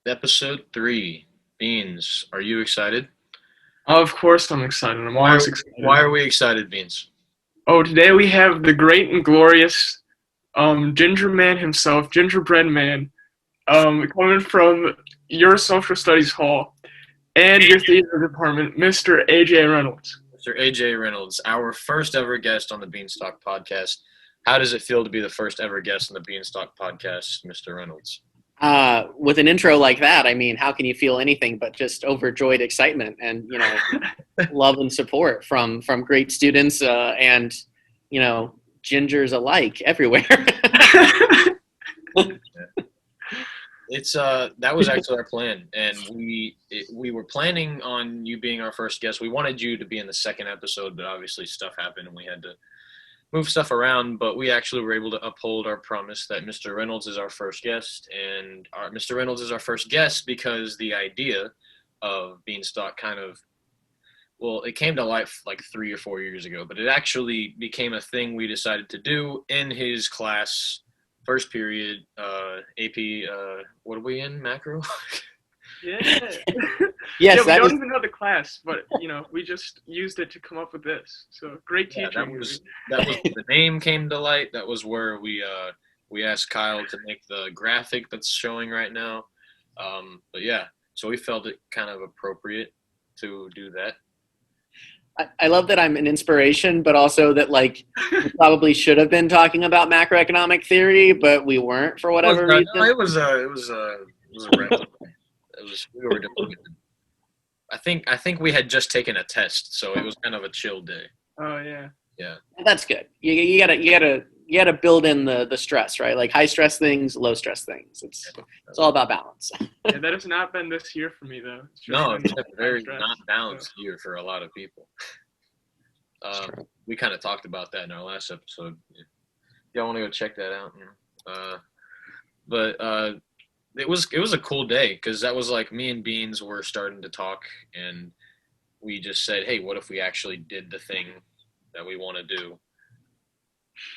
Episode 3. Beans, are you excited? Of course I'm excited. I'm Why, always why excited. are we excited, Beans? Oh, today we have the great and glorious Ginger Man himself, Gingerbread Man, coming from your social studies hall and your theater department, Mr. AJ Reynolds. Mr. AJ Reynolds, our first ever guest on the BeansTalk podcast. How does it feel to be the first ever guest on the BeansTalk podcast, Mr. Reynolds? With an intro like that, I mean, how can you feel anything but just overjoyed excitement and love and support from great students and gingers alike everywhere. It's that was actually our plan, and we were planning on you being our first guest. We wanted you to be in the second episode, but obviously stuff happened and we had to move stuff around. But we actually were able to uphold our promise that Mr. Reynolds is our first guest, and Mr. Reynolds is our first guest because the idea of Beanstalk it came to life like 3 or 4 years ago, but it actually became a thing we decided to do in his class. First period, AP, what are we in, macro? Yeah. Yes, Yeah, we that don't was. even know the class, but we just used it to come up with this. So great Yeah, teaching. that was the name came to light. That was where we asked Kyle to make the graphic that's showing right now. But yeah, so we felt it kind of appropriate to do that. I love that I'm an inspiration, but also that we probably should have been talking about macroeconomic theory, but we weren't for whatever No, reason. it was a random. We were doing. I think we had just taken a test, so it was kind of a chill day. Oh yeah. Yeah. That's good. You gotta build in the stress, right? Like high stress things, low stress things. It's all about balance. Yeah, that has not been this year for me though. No, it's been high very stress, not balanced year for a lot of people. We kind of talked about that in our last episode. Y'all want to go check that out? But it was a cool day because that was like me and Beans were starting to talk, and we just said, "Hey, what if we actually did the thing that we want to do?"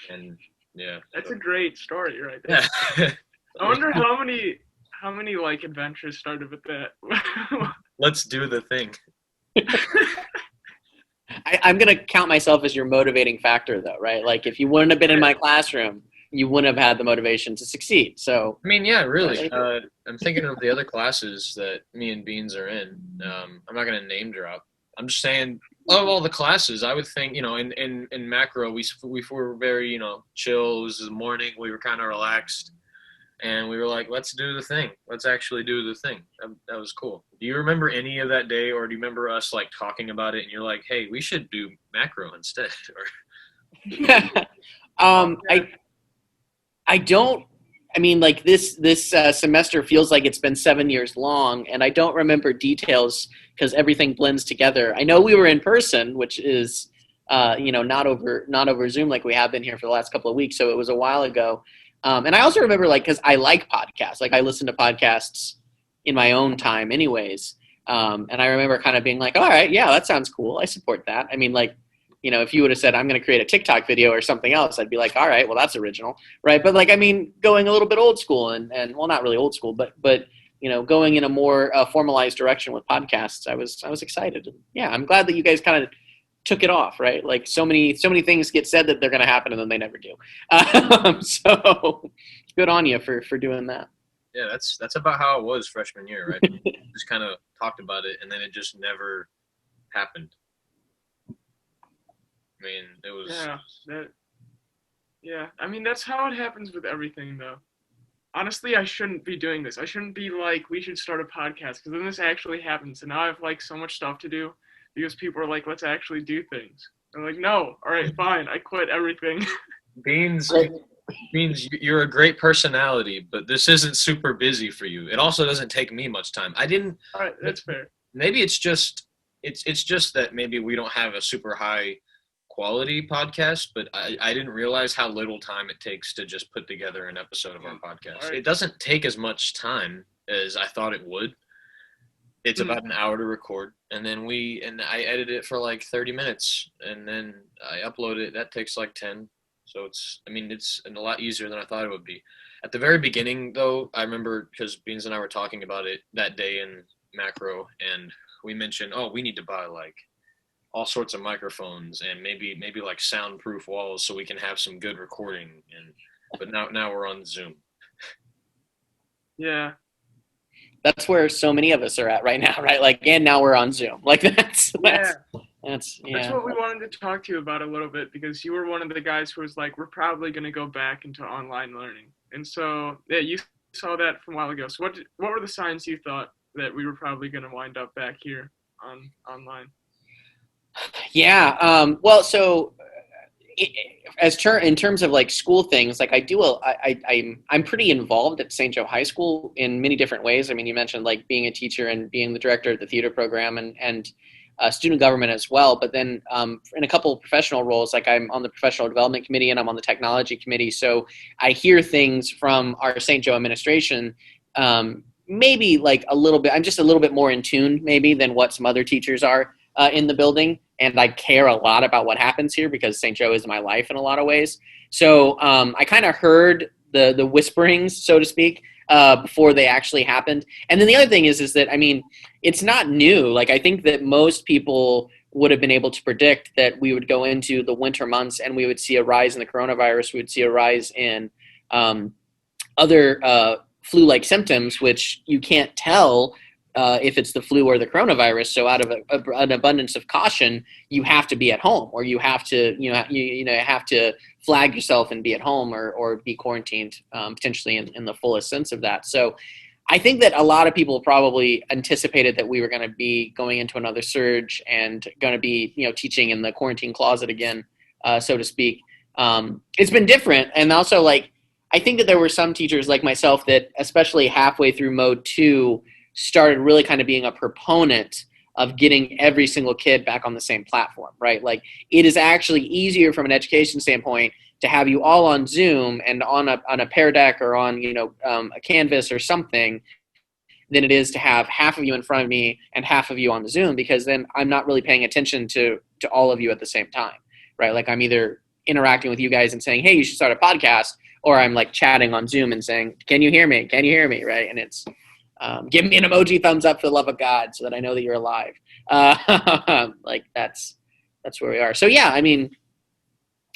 And yeah, That's a great story right there. yeah. I wonder how many like adventures started with that. Let's do the thing. I'm gonna count myself as your motivating factor, though, right? Like if you wouldn't have been in my classroom, you wouldn't have had the motivation to succeed. So I mean, yeah, really. I'm thinking of the other classes that me and Beans are in. I'm not gonna name drop. I'm just saying, of all the classes, I would think, in macro, we were very, chill. It was the morning. We were kind of relaxed, and we were like, let's do the thing. Let's actually do the thing. That was cool. Do you remember any of that day, or do you remember us like talking about it? And you're like, hey, we should do macro instead, or I I don't. I mean, like this semester feels like it's been 7 years long, and I don't remember details because everything blends together. I know we were in person, which is not over Zoom like we have been here for the last couple of weeks. So it was a while ago, and I also remember because I like podcasts. Like I listen to podcasts in my own time, anyways. And I remember kind of being like, all right, yeah, that sounds cool. I support that. I mean, if you would have said, I'm going to create a TikTok video or something else, I'd be like, all right, well, that's original, right? But going a little bit old school and well, not really old school, but going in a more formalized direction with podcasts, I was excited. Yeah, I'm glad that you guys kind of took it off, right? Like so many things get said that they're going to happen and then they never do. So good on you for doing that. yeah, that's about how it was freshman year, right? Just kind of talked about it, and then it just never happened. I mean, it was. Yeah. I mean, that's how it happens with everything, though. Honestly, I shouldn't be doing this. I shouldn't be like, we should start a podcast, because then this actually happens, and now I have like so much stuff to do because people are like, let's actually do things. I'm like, no, all right, fine, I quit everything. Beans, you're a great personality, but this isn't super busy for you. It also doesn't take me much time. I didn't. All right, that's fair. Maybe it's just that maybe we don't have a super high quality podcast, but I didn't realize how little time it takes to just put together an episode of our podcast. Right. It doesn't take as much time as I thought it would. It's about an hour to record, and then I edit it for like 30 minutes, and then I upload it. That takes like 10. So it's a lot easier than I thought it would be. At the very beginning, though, I remember because Beans and I were talking about it that day in macro, and we mentioned, oh, we need to buy like all sorts of microphones and maybe like soundproof walls so we can have some good recording. But now we're on Zoom. Yeah. That's where so many of us are at right now, right? Like, and now we're on Zoom. Like that's That's what we wanted to talk to you about a little bit, because you were one of the guys who was like, we're probably going to go back into online learning. And so, yeah, you saw that from a while ago. So what were the signs you thought that we were probably going to wind up back here online? Yeah. Well, so in terms of like school things, like I'm pretty involved at St. Joe High School in many different ways. I mean, you mentioned like being a teacher and being the director of the theater program and student government as well. But then in a couple of professional roles, like I'm on the professional development committee and I'm on the technology committee. So I hear things from our St. Joe administration, maybe like a little bit, I'm just a little bit more in tune maybe than what some other teachers are in the building. And I care a lot about what happens here because St. Joe is my life in a lot of ways. So I kind of heard the whisperings, so to speak, before they actually happened. And then the other thing is that, I mean, it's not new. Like, I think that most people would have been able to predict that we would go into the winter months and we would see a rise in the coronavirus. We would see a rise in other flu-like symptoms, which you can't tell if it's the flu or the coronavirus. So out of an abundance of caution, you have to be at home, or you have to, you have to flag yourself and be at home or be quarantined, potentially in the fullest sense of that. So I think that a lot of people probably anticipated that we were going to be going into another surge and going to be, teaching in the quarantine closet again, so to speak. It's been different. And also, like, I think that there were some teachers like myself that, especially halfway through mode 2, started really kind of being a proponent of getting every single kid back on the same platform, right? Like, it is actually easier from an education standpoint to have you all on Zoom and on a Pear Deck or on, a Canvas or something than it is to have half of you in front of me and half of you on the Zoom, because then I'm not really paying attention to all of you at the same time, right? Like, I'm either interacting with you guys and saying, hey, you should start a podcast, or I'm like chatting on Zoom and saying, can you hear me? Can you hear me? Right? And it's, give me an emoji thumbs up for the love of God so that I know that you're alive. Like that's where we are. So yeah, I mean,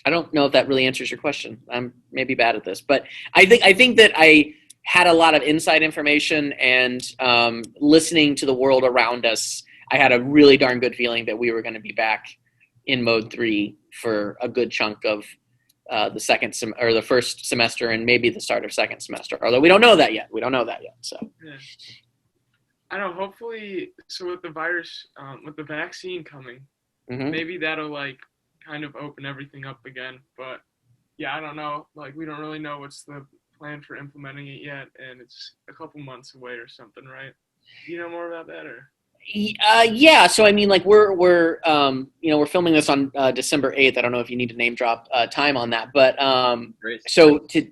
I don't know if that really answers your question. I'm maybe bad at this, but I think that I had a lot of inside information and listening to the world around us, I had a really darn good feeling that we were going to be back in mode 3 for a good chunk of the first semester and maybe the start of second semester. Although we don't know that yet. So yeah. I don't know. Hopefully, so with the virus, with the vaccine coming, maybe that'll like kind of open everything up again. But yeah, I don't know. Like, we don't really know what's the plan for implementing it yet, and it's a couple months away or something, right? You know more about that, or? Yeah. So I mean, like we're filming this on December 8th. I don't know if you need to name drop time on that, but so to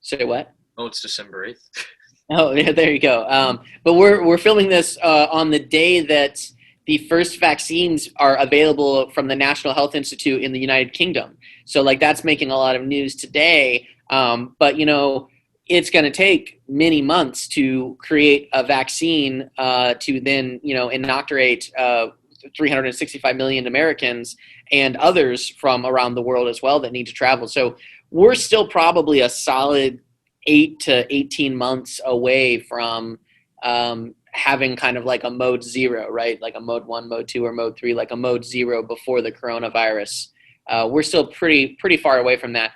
say what? Oh, it's December 8th. Oh, yeah, there you go. But we're filming this on the day that the first vaccines are available from the National Health Institute in the United Kingdom. So like that's making a lot of news today. But it's going to take many months to create a vaccine to then, inoculate 365 million Americans and others from around the world as well that need to travel. So we're still probably a solid 8 to 18 months away from having kind of like a mode 0, right? Like a mode 1, mode 2, or mode 3, like a mode 0 before the coronavirus. We're still pretty far away from that.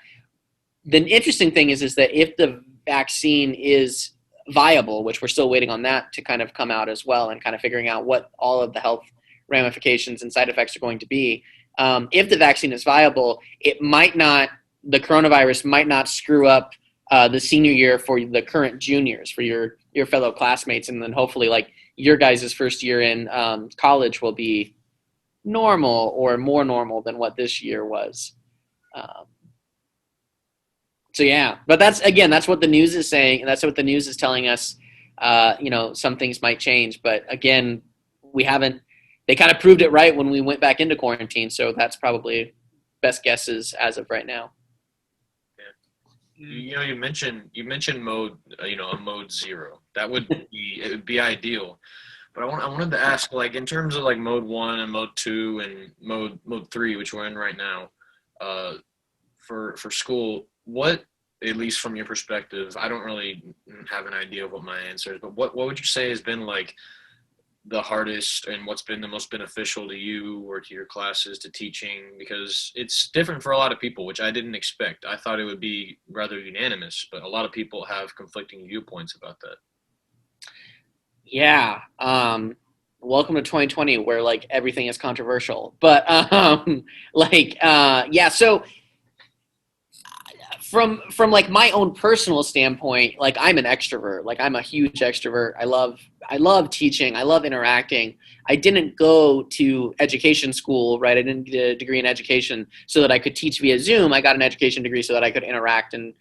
The interesting thing is that if the vaccine is viable, which we're still waiting on that to kind of come out as well and kind of figuring out what all of the health ramifications and side effects are going to be. If the vaccine is viable, the coronavirus might not screw up the senior year for the current juniors, for your fellow classmates. And then hopefully like your guys' first year in college will be normal or more normal than what this year was. So yeah, but that's what the news is saying, and that's what the news is telling us. Some things might change, but again, they kind of proved it right when we went back into quarantine. So that's probably best guesses as of right now. You mentioned mode, a mode 0. That would be ideal. But I wanted to ask, like, in terms of like mode 1 and mode 2 and mode 3, which we're in right now, for school, what, at least from your perspective, I don't really have an idea of what my answer is, but what would you say has been like the hardest and what's been the most beneficial to you or to your classes, to teaching? Because it's different for a lot of people, which I didn't expect. I thought it would be rather unanimous, but a lot of people have conflicting viewpoints about that. Yeah. Welcome to 2020 where like everything is controversial. But yeah, so from like my own personal standpoint, like I'm an extrovert. Like I'm a huge extrovert. I love teaching. I love interacting. I didn't go to education school, right? I didn't get a degree in education so that I could teach via Zoom. I got an education degree so that I could interact and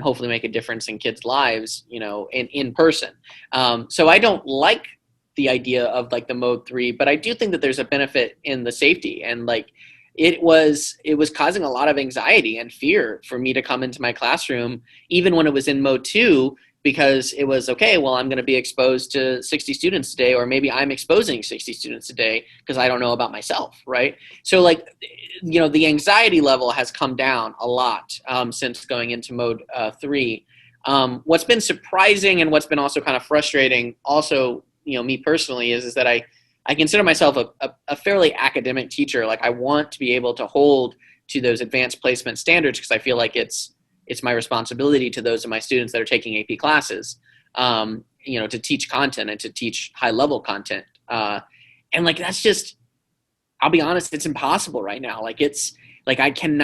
hopefully make a difference in kids' lives, in person. So I don't like the idea of like the mode 3, but I do think that there's a benefit in the safety, and like it was causing a lot of anxiety and fear for me to come into my classroom, even when it was in mode 2, because it was, okay, well, I'm going to be exposed to 60 students today, or maybe I'm exposing 60 students a day because I don't know about myself, right? So like, the anxiety level has come down a lot since going into mode 3. What's been surprising and what's been also kind of frustrating, also, me personally, is that I consider myself a fairly academic teacher. Like I want to be able to hold to those advanced placement standards because I feel like it's my responsibility to those of my students that are taking AP classes, to teach content and to teach high level content. And like, that's just, I'll be honest, it's impossible right now. Like it's like, I'm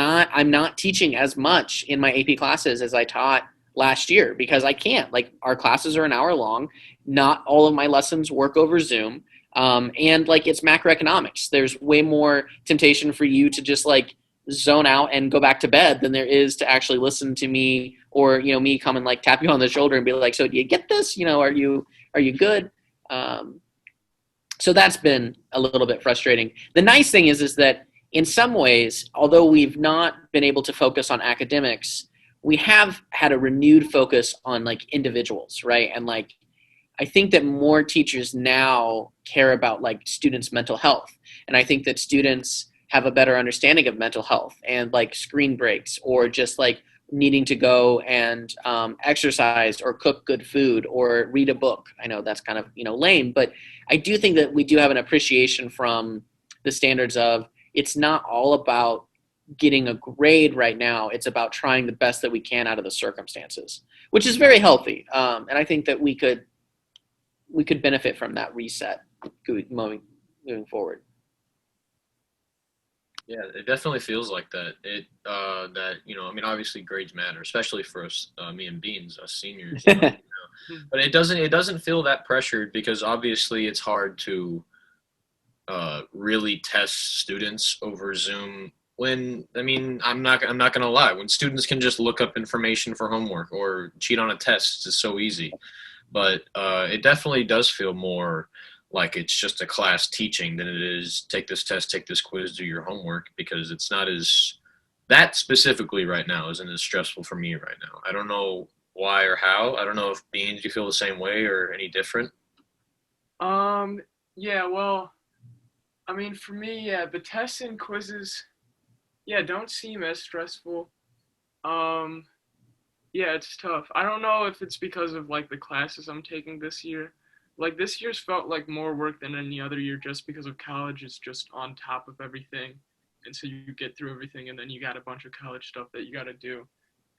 not teaching as much in my AP classes as I taught last year because I can't. Like our classes are an hour long. Not all of my lessons work over Zoom. And like it's macroeconomics. There's way more temptation for you to just like zone out and go back to bed than there is to actually listen to me, or me come and like tap you on the shoulder and be like, so do you get this? Are you good? So that's been a little bit frustrating. The nice thing is that in some ways, although we've not been able to focus on academics, we have had a renewed focus on like individuals, right? And like I think that more teachers now care about like students' mental health. And I think that students have a better understanding of mental health and like screen breaks, or just like needing to go and exercise or cook good food or read a book. I know that's kind of, lame, but I do think that we do have an appreciation from the standards of, it's not all about getting a grade right now. It's about trying the best that we can out of the circumstances, which is very healthy. And I think that we could benefit from that reset moving forward. Yeah, it definitely feels like that. Obviously grades matter, especially for us, me and Beans, us seniors. But it doesn't feel that pressured because obviously it's hard to really test students over Zoom. I'm not gonna lie. When students can just look up information for homework or cheat on a test, it's so easy. But it definitely does feel more like it's just a class teaching than it is take this test, take this quiz, do your homework, because it's not that specifically right now isn't as stressful for me right now. I don't know why or how. I don't know if Beans, you feel the same way or any different? Yeah, well, for me, yeah, the tests and quizzes, yeah, don't seem as stressful. Yeah, it's tough. I don't know if it's because of like the classes I'm taking this year. Like this year's felt like more work than any other year just because of college is just on top of everything. And so you get through everything and then you got a bunch of college stuff that you got to do.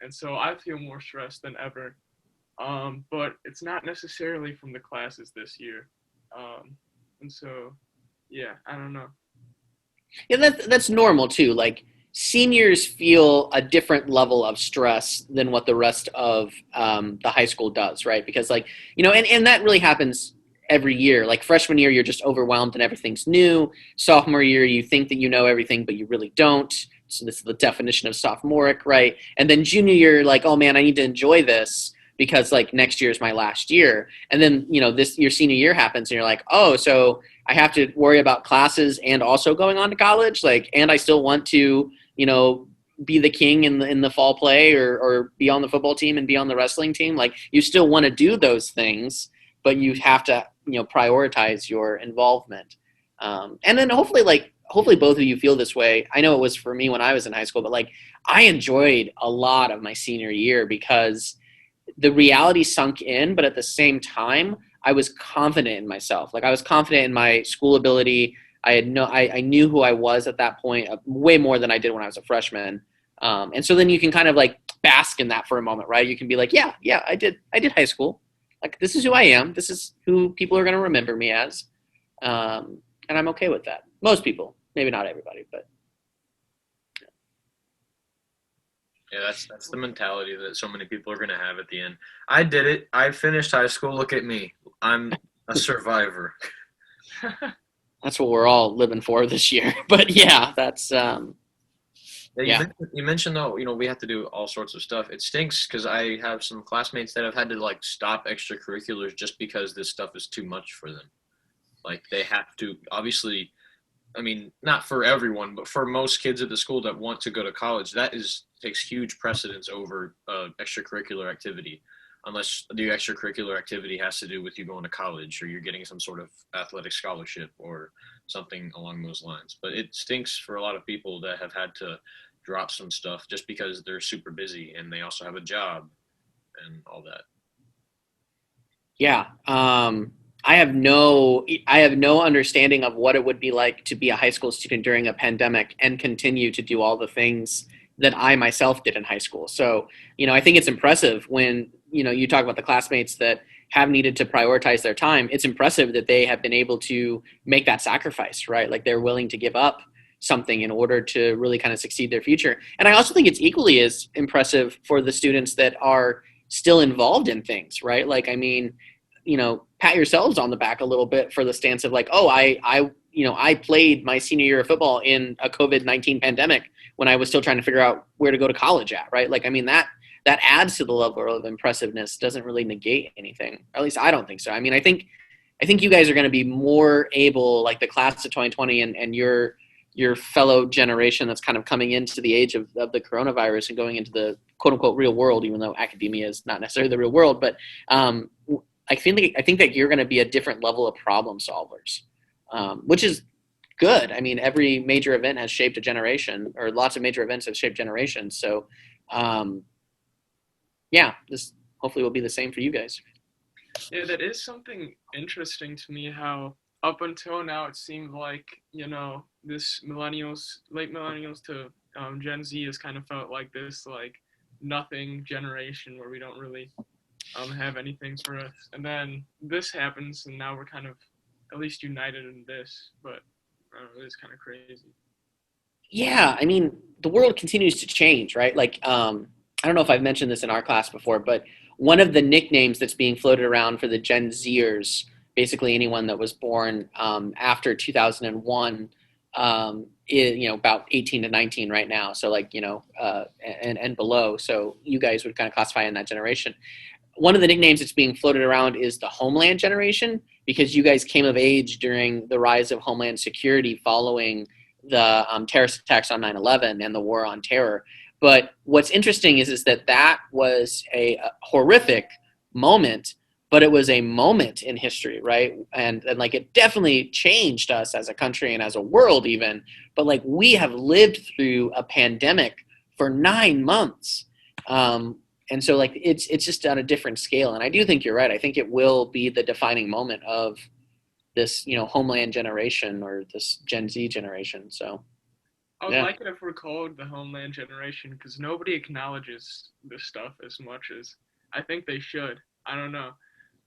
And so I feel more stressed than ever. But it's not necessarily from the classes this year. And so, yeah, I don't know. Yeah, that's normal too. Like seniors feel a different level of stress than what the rest of the high school does, right? Because like, and that really happens every year. Like freshman year, you're just overwhelmed and everything's new. Sophomore year, you think that you know everything, but you really don't. So this is the definition of sophomoric, right? And then junior year, you're like, oh man, I need to enjoy this because like next year is my last year. And then, your senior year happens and you're like, oh, so I have to worry about classes and also going on to college. Like, and I still want to, be the king in the fall play or be on the football team and be on the wrestling team. Like, you still want to do those things, but you have to, prioritize your involvement. And then hopefully both of you feel this way. I know it was for me when I was in high school, but like, I enjoyed a lot of my senior year because the reality sunk in, but at the same time, I was confident in myself. Like, I was confident in my school ability. I knew who I was at that point, way more than I did when I was a freshman. And so then you can kind of like bask in that for a moment, right? You can be like, yeah, I did high school. Like, this is who I am. This is who people are going to remember me as. And I'm okay with that. Most people, maybe not everybody, but. Yeah, that's the mentality that so many people are going to have at the end. I did it. I finished high school. Look at me. I'm a survivor. That's what we're all living for this year. But yeah, that's You mentioned though, we have to do all sorts of stuff. It stinks because I have some classmates that have had to like stop extracurriculars just because this stuff is too much for them. Like, they have to, obviously, I mean, not for everyone, but for most kids at the school that want to go to college, takes huge precedence over extracurricular activity, unless the extracurricular activity has to do with you going to college or you're getting some sort of athletic scholarship or something along those lines. But it stinks for a lot of people that have had to drop some stuff just because they're super busy and they also have a job and all that. Yeah. I have no understanding of what it would be like to be a high school student during a pandemic and continue to do all the things that I myself did in high school. So, I think it's impressive when, you talk about the classmates that have needed to prioritize their time. It's impressive that they have been able to make that sacrifice, right? Like, they're willing to give up something in order to really kind of succeed their future. And I also think it's equally as impressive for the students that are still involved in things, right? Like, I mean, pat yourselves on the back a little bit for the stance of like, oh, I played my senior year of football in a COVID-19 pandemic when I was still trying to figure out where to go to college at, right? Like, I mean, that adds to the level of impressiveness, doesn't really negate anything. Or at least I don't think so. I mean, I think you guys are going to be more able, like the class of 2020 and your fellow generation that's kind of coming into the age of the coronavirus and going into the quote unquote real world, even though academia is not necessarily the real world, but I think that you're going to be a different level of problem solvers, which is good. I mean, every major event has shaped a generation, or lots of major events have shaped generations. So, this hopefully will be the same for you guys. Yeah, that is something interesting to me, how up until now it seemed like, this late millennials to Gen Z has kind of felt like this, like, nothing generation where we don't really have anything for us. And then this happens, and now we're kind of at least united in this, but I don't know, it's kind of crazy. Yeah, I mean, the world continues to change, right? Like, I don't know if I've mentioned this in our class before, but one of the nicknames that's being floated around for the Gen Zers, basically anyone that was born after 2001, is, about 18 to 19 right now. So like, and below. So you guys would kind of classify in that generation. One of the nicknames that's being floated around is the Homeland generation, because you guys came of age during the rise of Homeland Security following the terrorist attacks on 9/11 and the war on terror. But what's interesting is that was a horrific moment, but it was a moment in history, right? And like, it definitely changed us as a country and as a world even. But like, we have lived through a pandemic for 9 months. And so like, it's just on a different scale. And I do think you're right. I think it will be the defining moment of this, Homeland generation or this Gen Z generation. So I would like it if we're called the Homeland generation, because nobody acknowledges this stuff as much as I think they should. I don't know.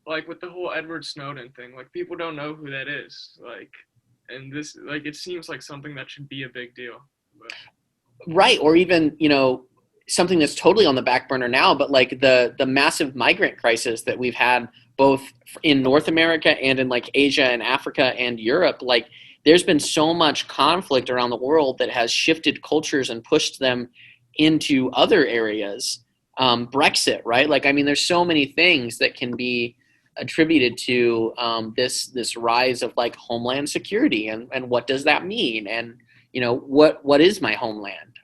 Like with the whole Edward Snowden thing, like people don't know who that is. Like, and this, like, it seems like something that should be a big deal. But. Right. Or even, something that's totally on the back burner now, but like the massive migrant crisis that we've had both in North America and in like Asia and Africa and Europe. Like, there's been so much conflict around the world that has shifted cultures and pushed them into other areas. Brexit, right? Like, I mean, there's so many things that can be attributed to this rise of like Homeland Security and what does that mean? And, what is my homeland,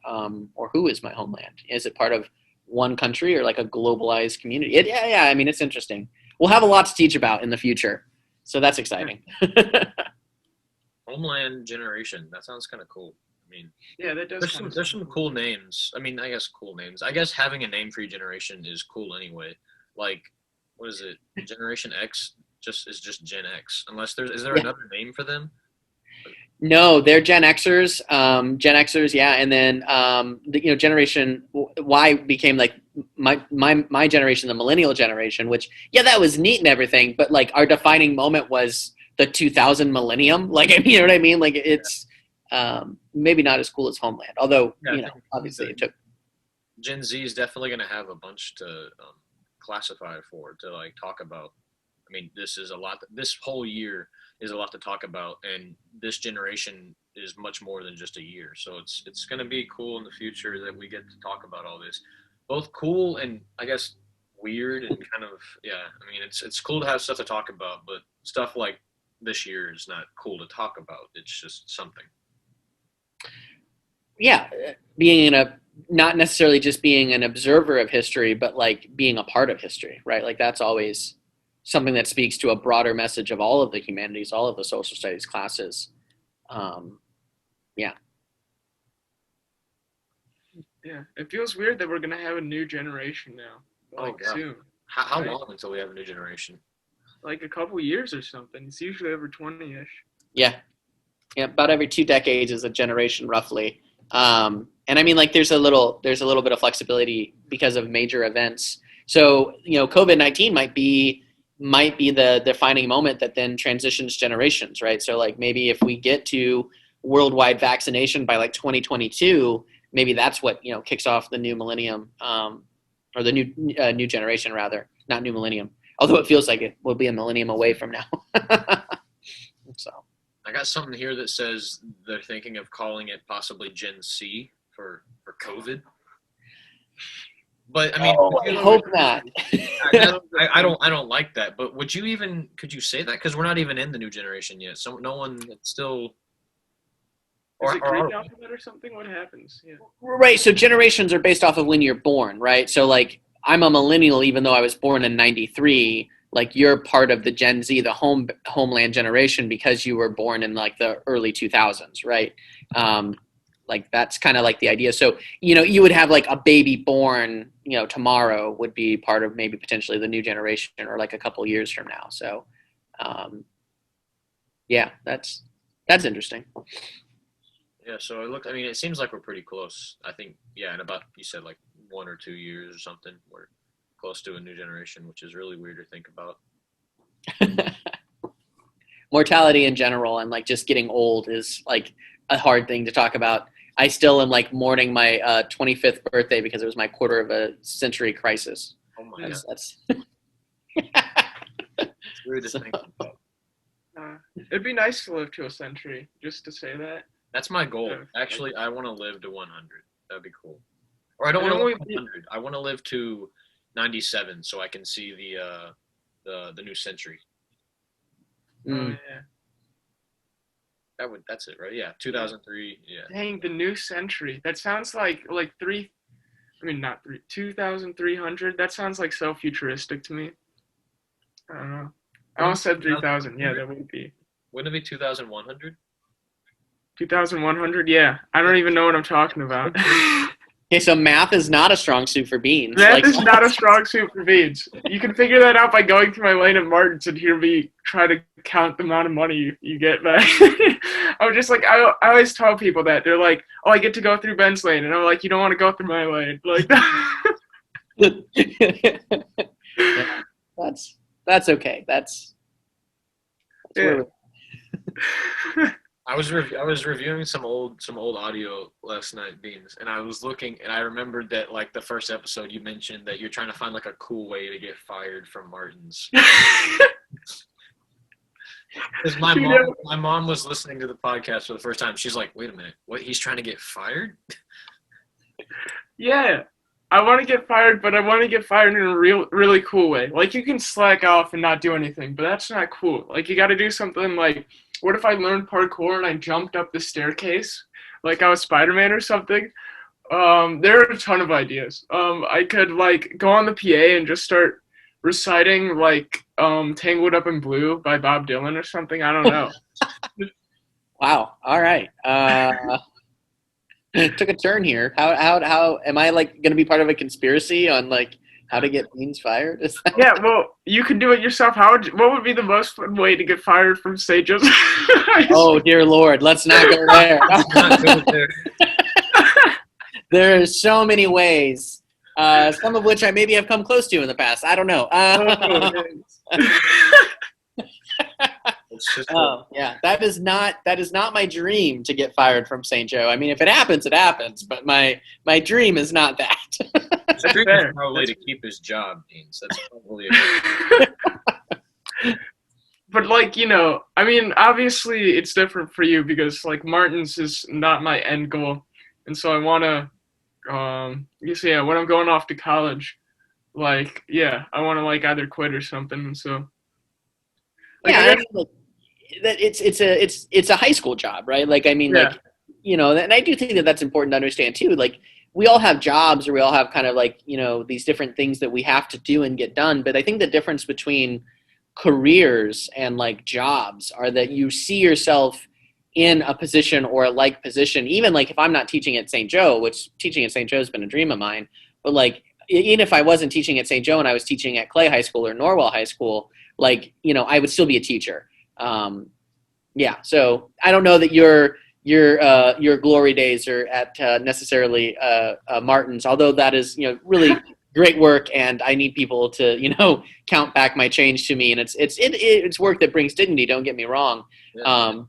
or who is my homeland? Is it part of one country or like a globalized community? Yeah. I mean, it's interesting. We'll have a lot to teach about in the future, so that's exciting. Homeland generation. That sounds kind of cool. I mean, yeah, that does. There's some cool names. I mean, I guess cool names. I guess having a name for your generation is cool anyway. Like, what is it? Generation X is just Gen X. Unless is there another name for them? No, they're Gen Xers. Gen Xers, yeah, and then Generation Y became like my generation, the millennial generation. Which, yeah, that was neat and everything, but like our defining moment was the 2000 millennium. Like, you know what I mean? Like, it's maybe not as cool as Homeland, although obviously it took. Gen Z is definitely going to have a bunch to classify for, to like talk about. I mean, this is a lot. This whole year is a lot to talk about, and this generation is much more than just a year. So it's going to be cool in the future that we get to talk about all this, both cool and I guess weird and kind of, yeah. I mean, it's cool to have stuff to talk about, but stuff like this year is not cool to talk about. It's just something. Yeah, not necessarily just being an observer of history, but like being a part of history, right? Like that's always something that speaks to a broader message of all of the humanities, all of the social studies classes. Yeah. Yeah, it feels weird that we're gonna have a new generation now, soon. How long until we have a new generation? Like a couple years or something. It's usually over 20-ish. Yeah, about every 2 decades is a generation, roughly. And I mean, like, there's a little bit of flexibility because of major events. So, COVID-19 might be the defining moment that then transitions generations, right? So, like, maybe if we get to worldwide vaccination by like 2022, maybe that's what kicks off the new millennium, or the new generation rather, not new millennium. Although it feels like it will be a millennium away from now. So I got something here that says they're thinking of calling it possibly Gen C for COVID. But I mean, I hope not. I don't like that. But could you say that? Because we're not even in the new generation yet. So no one still. Is it Greek alphabet or something? What happens? Yeah. Right. So generations are based off of when you're born, right? So like I'm a millennial, even though I was born in '93. Like you're part of the Gen Z, the homeland generation, because you were born in like the early 2000s, right? Like that's kind of like the idea. So, you would have like a baby born, tomorrow would be part of maybe potentially the new generation or like a couple years from now. So, yeah, that's interesting. Yeah. So it seems like we're pretty close. I think, yeah. In about, you said like 1 or 2 years or something, we're close to a new generation, which is really weird to think about. Mortality in general and like just getting old is like a hard thing to talk about. I still am like mourning my 25th birthday because it was my quarter of a century crisis. Oh my God. That's it's weird to think about. It'd be nice to live to a century, just to say that. That's my goal. Actually, I want to live to 100. That'd be cool. Or I don't want to live to 100. I want to live to 97 so I can see the new century. Oh yeah. That's it, right? Yeah, 2003. Yeah. Dang, the new century. That sounds like 2,300. That sounds like so futuristic to me. I don't know. I almost said 3,000. Yeah, that would be. Wouldn't it be 2,100? 2,100. Yeah, I don't even know what I'm talking about. Okay, so math is not a strong suit for Beans. Math is not a strong suit for Beans. You can figure that out by going through my lane at Martin's and hear me try to count the amount of money you get back. I'm just like, I always tell people that. They're like, oh, I get to go through Ben's lane. And I'm like, you don't want to go through my lane. Like Yeah, that's okay. That's yeah. I was reviewing some old audio last night, Beans, and I was looking, and I remembered that like the first episode you mentioned that you're trying to find like a cool way to get fired from Martin's. Because my mom was listening to the podcast for the first time. She's like, "Wait a minute, what? He's trying to get fired?" Yeah, I want to get fired, but I want to get fired in a really cool way. Like you can slack off and not do anything, but that's not cool. Like you got to do something like. What if I learned parkour and I jumped up the staircase? like I was Spider-Man or something. There are a ton of ideas. I could like go on the PA and just start reciting like "Tangled Up in Blue" by Bob Dylan or something. I don't know. Wow. All right. Took a turn here. How am I like going to be part of a conspiracy on like how to get Beans fired? Yeah, well, you can do it yourself. What would be the most fun way to get fired from St. Joseph? Oh dear Lord, let's not go there. Not go there. There are so many ways, some of which I maybe have come close to in the past. I don't know. Oh, yeah, that is not my dream to get fired from St. Joe. I mean, if it happens, it happens. But my dream is not that. His dream is probably to keep his job, Beans. That's probably a But like, you know, I mean, obviously it's different for you because like Martin's is not my end goal, and so I want to, yeah, when I'm going off to college, like, yeah, I want to like either quit or something. And so, like, Yeah, I mean, look, that it's a high school job, right? Like, I mean, yeah. like, you know, and I do think that that's important to understand too. Like, we all have jobs, or we all have kind of like, you know, these different things that we have to do and get done. But I think the difference between careers and like jobs are that you see yourself in a position or a like position. Even like if I'm not teaching at St. Joe, which teaching at St. Joe has been a dream of mine, but like even if I wasn't teaching at St. Joe and I was teaching at Clay High School or Norwell High School, like, you know, I would still be a teacher. Yeah, so I don't know that your glory days are at necessarily Martin's, although that is, you know, really great work, and I need people to, you know, count back my change to me, and it's work that brings dignity. Don't get me wrong,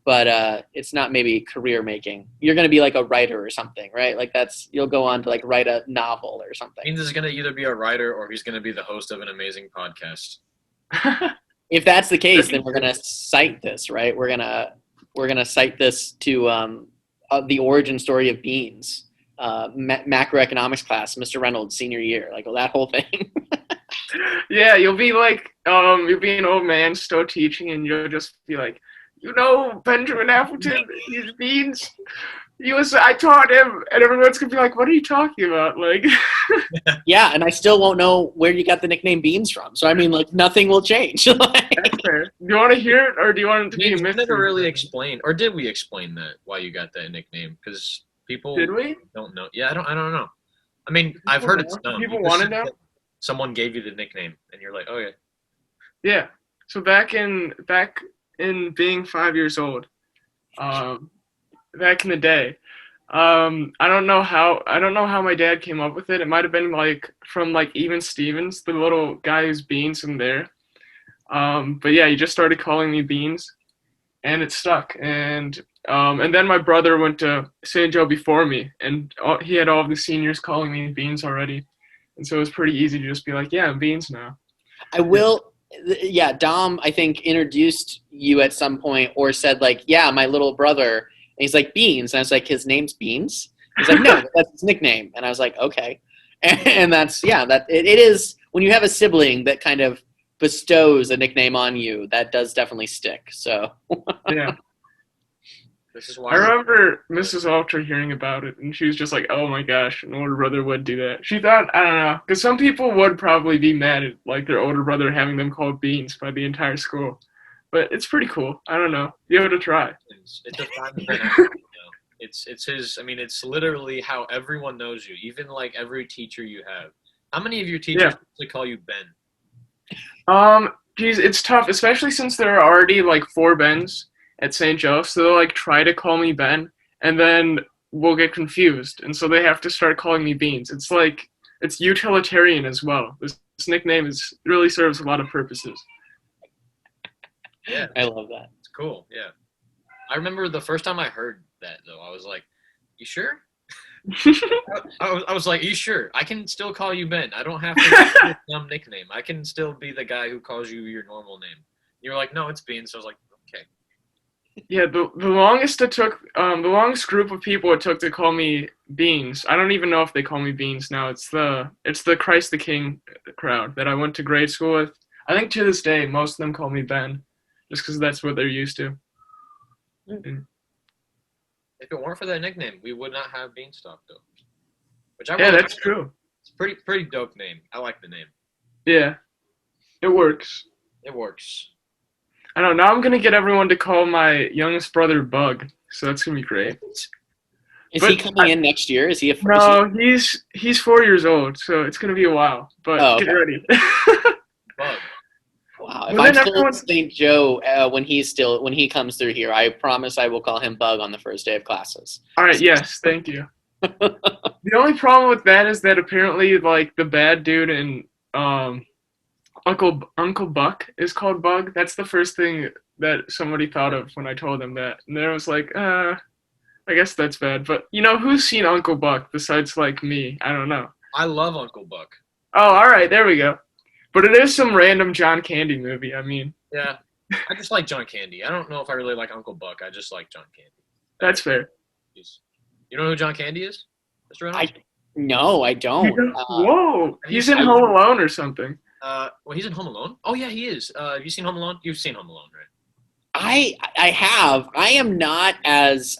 but it's not maybe career making. You're going to be like a writer or something, right? Like you'll go on to like write a novel or something. Beans is going to either be a writer or he's going to be the host of an amazing podcast. If that's the case, then we're going to cite this, right? We're going to cite this to the origin story of Beans, macroeconomics class, Mr. Reynold, senior year, like that whole thing. Yeah, you'll be like, you'll be an old man still teaching, and you'll just be like, you know, Benjamin Appleton, he's Beans. I taught him, and everyone's gonna be like, what are you talking about? Like, yeah, and I still won't know where you got the nickname Beans from. So I mean, like, nothing will change. That's fair. Do you want to hear it, or do you want it to be a mystery? Never really explained, or did we explain that why you got that nickname? Because people don't know. Yeah, I don't know. I mean, I've heard it's known. People want to know. Someone gave you the nickname, and you're like, oh yeah. Yeah. So back in being 5 years old, back in the day, I don't know how my dad came up with it. It might have been like from like Even Stevens, the little guy who's Beans from there. But yeah, he just started calling me Beans, and it stuck. And then my brother went to St. Joe before me, and he had all of the seniors calling me Beans already, and so it was pretty easy to just be like, yeah, I'm Beans now. Yeah, Dom, I think, introduced you at some point or said, like, yeah, my little brother. And he's like, Beans. And I was like, his name's Beans? He's like, no, that's his nickname. And I was like, okay. And that's, yeah, it is, when you have a sibling that kind of bestows a nickname on you, that does definitely stick. So, yeah. This is why I remember Mrs. Alter hearing about it, and she was just like, oh my gosh, an older brother would do that. She thought, I don't know, because some people would probably be mad at like their older brother having them called Beans by the entire school. But it's pretty cool. I don't know. You have to try. It's his, I mean, it's literally how everyone knows you, even like every teacher you have. How many of your teachers actually call you Ben? Geez, it's tough, especially since there are already like 4 Bens at St. Joe, so they'll like try to call me Ben, and then we'll get confused, and so they have to start calling me Beans. It's like, it's utilitarian as well. This nickname really serves a lot of purposes. Yeah, I love that. It's cool. Yeah, I remember the first time I heard that though, I was like, "You sure?" I was like, "Are you sure? I can still call you Ben. I don't have to get a dumb nickname. I can still be the guy who calls you your normal name." You were like, "No, it's Beans." So I was like, "Okay." Yeah, the longest it took, the longest group of people it took to call me Beans. I don't even know if they call me Beans now. It's the Christ the King crowd that I went to grade school with. I think to this day, most of them call me Ben, just because that's what they're used to. if it weren't for that nickname, we would not have BeansTalk though. Which I Yeah, really that's true. It's pretty dope name. I like the name. Yeah, it works. It works. I don't know. Now I'm gonna get everyone to call my youngest brother Bug, so that's gonna be great. Is he coming in next year? Is he No, he's 4 years old, so it's gonna be a while. But get ready. Bug. Wow. If I'm still in St. Joe when he comes through here, I promise I will call him Bug on the first day of classes. All right. Yes. Thank you. The only problem with that is that apparently, like, the bad dude in Uncle Buck is called Bug. That's the first thing that somebody thought of when I told them that, and then I was like, I guess that's bad. But who's seen Uncle Buck besides like me? I don't know. I love Uncle Buck. Oh, all right. There we go. But it is some random John Candy movie. I mean. Yeah, I just like John Candy. I don't know if I really like Uncle Buck. I just like John Candy. That's fair. You know who John Candy is, Mr. Reynolds? No, I don't. Whoa, he's in Home Alone or something. Well, he's in Home Alone. Oh yeah, he is. Have you seen Home Alone? You've seen Home Alone, right? I have. I am not as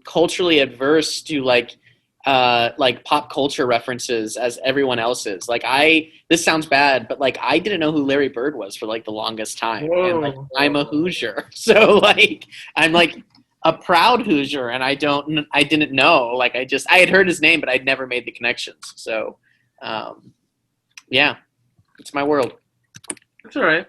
culturally adverse to like pop culture references as everyone else is. Like this sounds bad, but like I didn't know who Larry Bird was for like the longest time. Whoa. And like I'm a Hoosier. So like I'm like a proud Hoosier and I didn't know. Like I had heard his name, but I'd never made the connections. So yeah. It's my world. It's all right.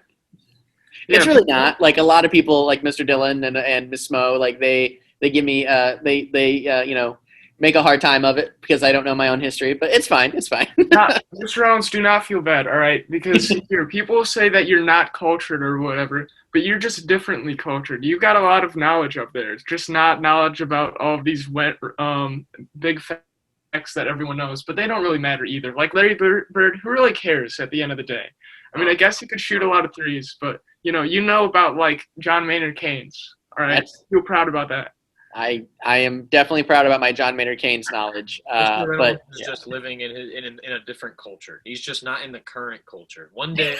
Yeah, it's really not. Like a lot of people, like Mr. Dillon and Miss Smo, like they give me they make a hard time of it because I don't know my own history. But it's fine. It's fine. Mr. Reynolds, do not feel bad. All right, because here people say that you're not cultured or whatever, but you're just differently cultured. You've got a lot of knowledge up there. It's just not knowledge about all of these big facts that everyone knows, but they don't really matter either. Like Larry Bird, who really cares at the end of the day? I mean, I guess he could shoot a lot of threes, but you know about like John Maynard Keynes. All right, feel proud about that. I am definitely proud about my John Maynard Keynes knowledge. But he's just living in a different culture. He's just not in the current culture. One day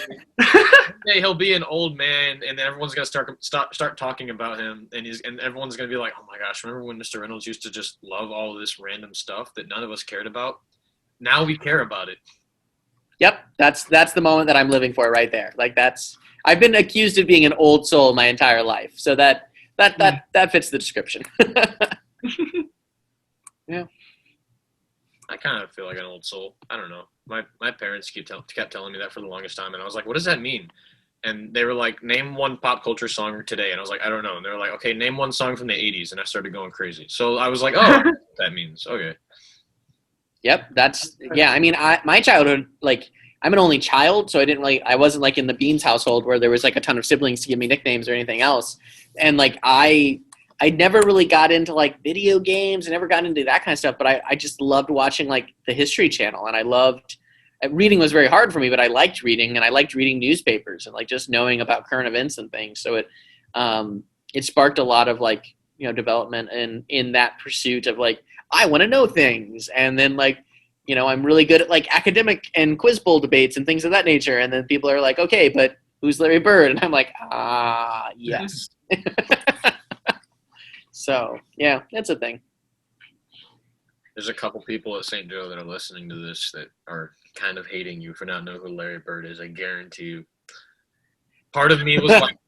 he'll be an old man, and then everyone's gonna start talking about him, and everyone's gonna be like, "Oh my gosh, remember when Mr. Reynolds used to just love all of this random stuff that none of us cared about? Now we care about it." Yep, that's the moment that I'm living for right there. Like I've been accused of being an old soul my entire life, so that fits the description. Yeah. I kind of feel like an old soul. I don't know. My parents kept telling me that for the longest time, and I was like, "What does that mean?" And they were like, "Name one pop culture song today," and I was like, "I don't know." And they were like, "Okay, name one song from the '80s," and I started going crazy. So I was like, "Oh, that means okay." Yep, I mean, my childhood, like, I'm an only child, so I wasn't like in the Beans household where there was like a ton of siblings to give me nicknames or anything else. And like, I never really got into like video games. I never got into that kind of stuff, but I just loved watching like the History Channel, and reading was very hard for me, but I liked reading, and I liked reading newspapers and like just knowing about current events and things. So it sparked a lot of like, development in that pursuit of like, I want to know things. And then like, I'm really good at like academic and quiz bowl debates and things of that nature. And then people are like, okay, but who's Larry Bird? And I'm like, yes. So yeah, that's a thing. There's a couple people at St. Joe that are listening to this that are kind of hating you for not knowing who Larry Bird is. I guarantee you. Part of me was like,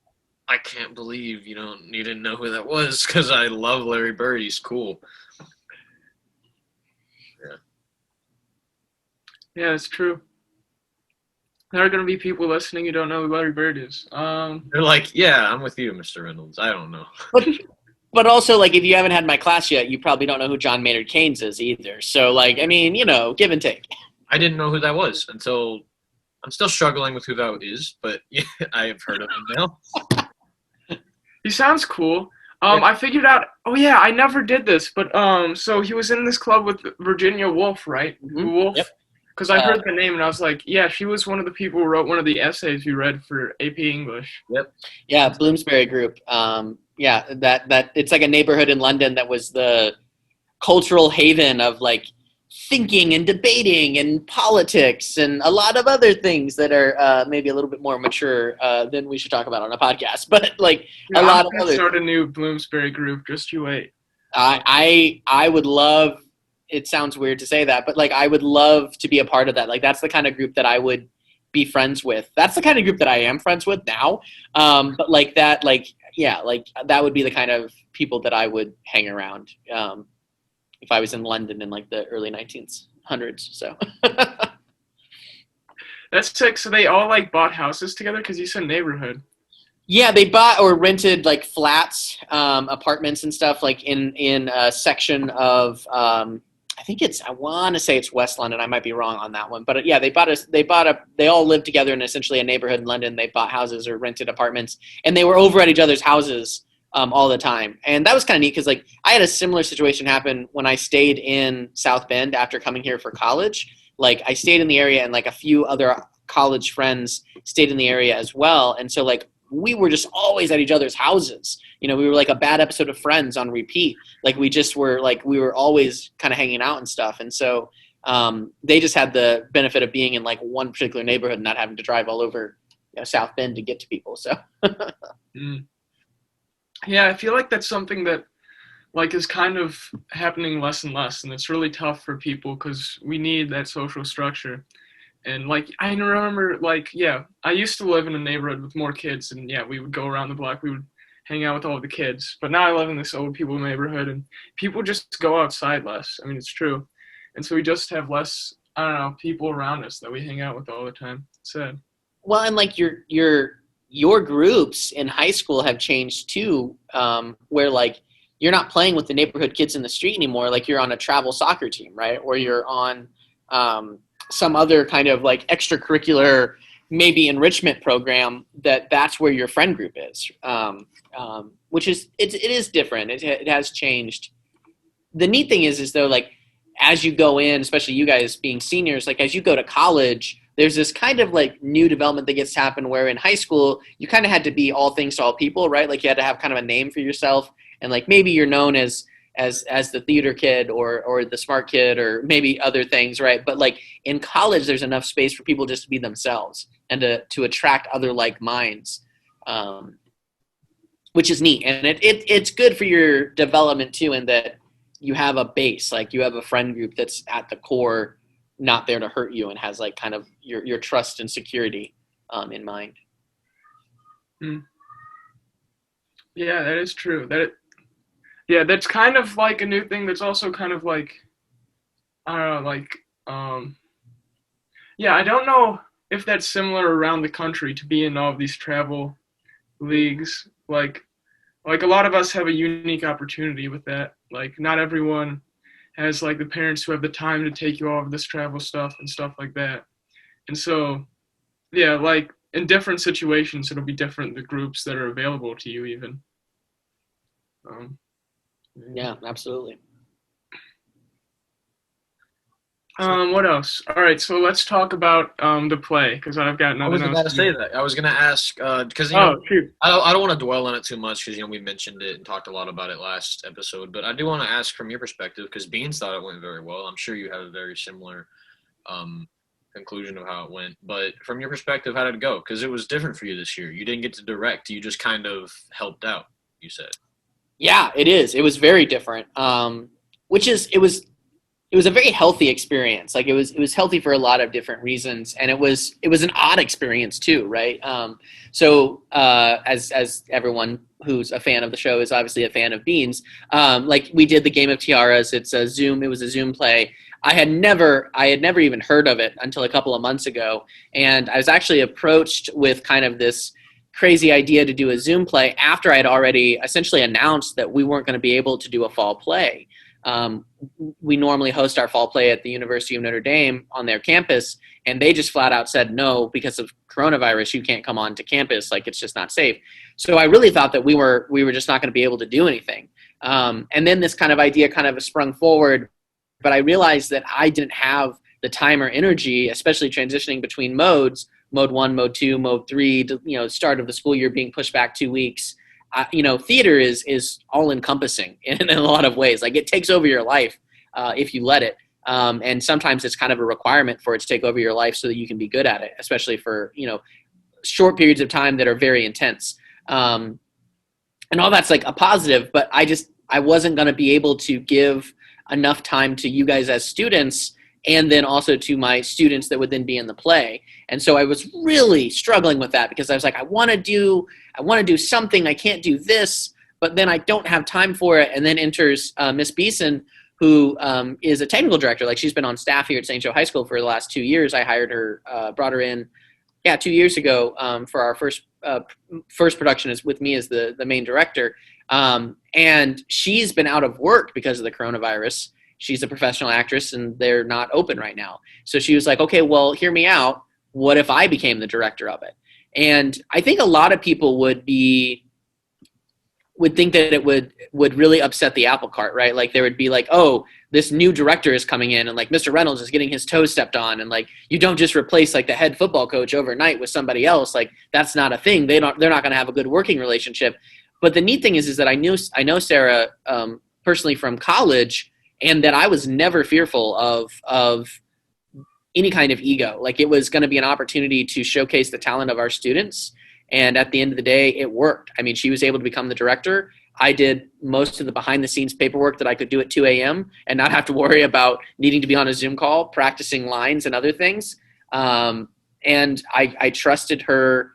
I can't believe you didn't know who that was, because I love Larry Bird. He's cool. Yeah, it's true. There are going to be people listening who don't know who Larry Bird is. They're like, yeah, I'm with you, Mr. Reynolds. I don't know. But also, like, if you haven't had my class yet, you probably don't know who John Maynard Keynes is either. So, like, I mean, give and take. I didn't know who that was until I'm still struggling with who that is, but yeah, I have heard of him now. He sounds cool. I figured out. Oh yeah, I never did this, but so he was in this club with Virginia Woolf, right? Mm-hmm. Woolf. Yep. Because I heard the name and I was like, yeah, she was one of the people who wrote one of the essays you read for AP English. Yep. Yeah, Bloomsbury Group. Yeah, that it's like a neighborhood in London that was the cultural haven of like thinking and debating and politics and a lot of other things that are maybe a little bit more mature than we should talk about on a podcast. But like a lot of other. Start a new Bloomsbury Group. Just you wait. I would love. It sounds weird to say that, but like I would love to be a part of that. Like that's the kind of group that I would be friends with. That's the kind of group that I am friends with now. But like that, like yeah, like that would be the kind of people that I would hang around if I was in London in like the early 1900s. So That's sick. So they all like bought houses together because you said neighborhood. yeah, they bought or rented like flats, apartments and stuff like in a section of I want to say it's West London. I might be wrong on that one, but yeah, they all lived together in essentially a neighborhood in London. They bought houses or rented apartments, and they were over at each other's houses all the time. And that was kind of neat because like I had a similar situation happen when I stayed in South Bend after coming here for college. Like I stayed in the area, and like a few other college friends stayed in the area as well, and so like we were just always at each other's houses. You know, we were like a bad episode of Friends on repeat. Like we just were like, we were always kind of hanging out and stuff. And so they just had the benefit of being in like one particular neighborhood and not having to drive all over South Bend to get to people. So Yeah, I feel like that's something that like is kind of happening less and less, and it's really tough for people because we need that social structure. And like I remember, like yeah, I used to live in a neighborhood with more kids, and yeah, we would go around the block, we would hang out with all of the kids. But now I live in this old people neighborhood, and people just go outside less. I mean, it's true, and so we just have less. I don't know, people around us that we hang out with all the time. It's sad. well, and like your groups in high school have changed too, where like you're not playing with the neighborhood kids in the street anymore. Like you're on a travel soccer team, right? Or you're on some other kind of like extracurricular, maybe enrichment program that's where your friend group is, which is it is different. It has changed. The neat thing is though, like as you go in, especially you guys being seniors, like as you go to college, there's this kind of like new development that gets to happen where in high school you kind of had to be all things to all people, right? Like you had to have kind of a name for yourself, and like maybe you're known as the theater kid or the smart kid or maybe other things, right? But like in college, there's enough space for people just to be themselves and to attract other like minds, which is neat. And it's good for your development too, in that you have a base, like you have a friend group that's at the core, not there to hurt you, and has like kind of your trust and security in mind. Yeah, that is true. Yeah, that's kind of like a new thing. That's also kind of like, I don't know, like, yeah, I don't know if that's similar around the country to be in all of these travel leagues. Like a lot of us have a unique opportunity with that. Like, not everyone has like the parents who have the time to take you all of this travel stuff and stuff like that. And so, yeah, like in different situations, it'll be different, the groups that are available to you even. Yeah, absolutely. What else? All right, so let's talk about the play, because I've got I nothing was else about to to say do. that. I was going to ask because Shoot. I don't want to dwell on it too much because we mentioned it and talked a lot about it last episode. But I do want to ask from your perspective, because Beans thought it went very well. I'm sure you have a very similar conclusion of how it went. But from your perspective, how did it go? Because it was different for you this year. You didn't get to direct. You just kind of helped out, you said. Yeah, it is. It was very different. It was a very healthy experience. Like it was healthy for a lot of different reasons, and it was an odd experience too, right? As everyone who's a fan of the show is obviously a fan of Beans, like we did the Game of Tiaras. It was a Zoom play. I had never even heard of it until a couple of months ago, and I was actually approached with kind of this crazy idea to do a Zoom play after I had already essentially announced that we weren't going to be able to do a fall play. We normally host our fall play at the University of Notre Dame on their campus, and they just flat out said, no, because of coronavirus, you can't come on to campus. Like, it's just not safe. So I really thought that we were just not going to be able to do anything. And then this kind of idea kind of sprung forward, but I realized that I didn't have the time or energy, especially transitioning between modes, mode 1, mode 2, mode 3, to, start of the school year being pushed back 2 weeks. Theater is all encompassing in a lot of ways. Like, it takes over your life if you let it. And sometimes it's kind of a requirement for it to take over your life so that you can be good at it, especially for, short periods of time that are very intense. And all that's like a positive, but I wasn't going to be able to give enough time to you guys as students and then also to my students that would then be in the play. And so I was really struggling with that because I was like, I want to do something. I can't do this, but then I don't have time for it. And then enters Miss Beeson, who is a technical director. Like, she's been on staff here at St. Joe High School for the last 2 years. I hired her, brought her in, 2 years ago for our first production is with me as the main director. And she's been out of work because of the coronavirus. She's a professional actress and they're not open right now. So she was like, okay, well, hear me out. What if I became the director of it? And I think a lot of people would think that it would really upset the apple cart, right? Like, there would be like, oh, this new director is coming in and like Mr. Reynolds is getting his toes stepped on. And like, you don't just replace like the head football coach overnight with somebody else. Like, that's not a thing. They're not going to have a good working relationship. But the neat thing is that I know Sarah personally from college, and that I was never fearful of any kind of ego. Like, it was going to be an opportunity to showcase the talent of our students. And at the end of the day, it worked. I mean, she was able to become the director. I did most of the behind the scenes paperwork that I could do at 2 a.m. and not have to worry about needing to be on a Zoom call, practicing lines and other things. And I trusted her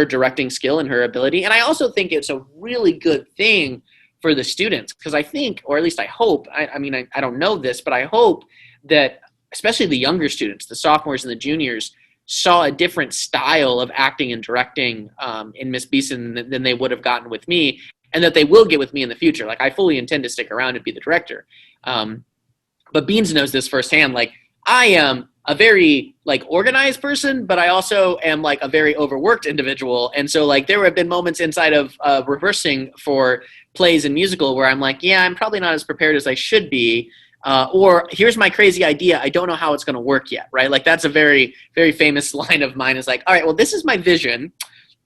directing skill and her ability. And I also think it's a really good thing for the students, because I think, or at least I hope, I don't know this, but I hope that especially the younger students, the sophomores and the juniors, saw a different style of acting and directing in Miss Beeson than they would have gotten with me, and that they will get with me in the future. Like, I fully intend to stick around and be the director. But Beans knows this firsthand. Like, I am a very like organized person, but I also am like a very overworked individual. And so like, there have been moments inside of rehearsing for plays and musical where I'm like, yeah, I'm probably not as prepared as I should be. Or here's my crazy idea. I don't know how it's going to work yet, right? Like, that's a very, very famous line of mine, is like, all right, well, this is my vision.